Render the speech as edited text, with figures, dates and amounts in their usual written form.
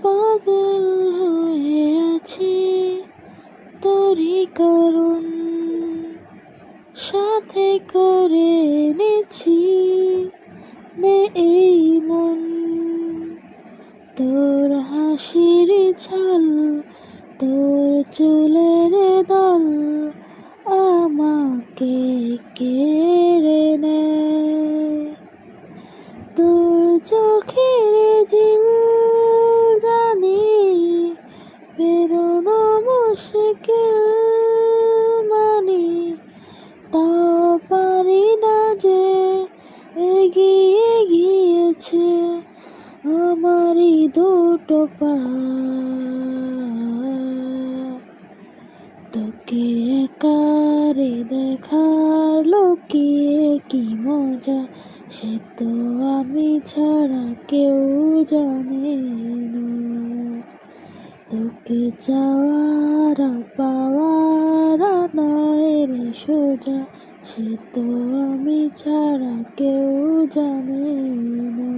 পাগল হয়ে আছি তোরই কারণ, সাথে করে এনেছি নে এই মন। তোর হাসির ছাল, তোর চুলের দল আমাকে কেড়ে নেয়। তোর চোখের ঝিল জানি বেরোনো মুশকিল, মানি তাও পারি না যে এগিয়ে গিয়েছে আমারই দুটো পা। তোকে একারে দেখার লুকিয়ে কি মজা, সে তো আমি ছাড়া কেউ জানে না। তোকে চাওয়ার পাওয়ার নয় রে সোজা, সে তো আমি ছাড়া কেউ জানে না।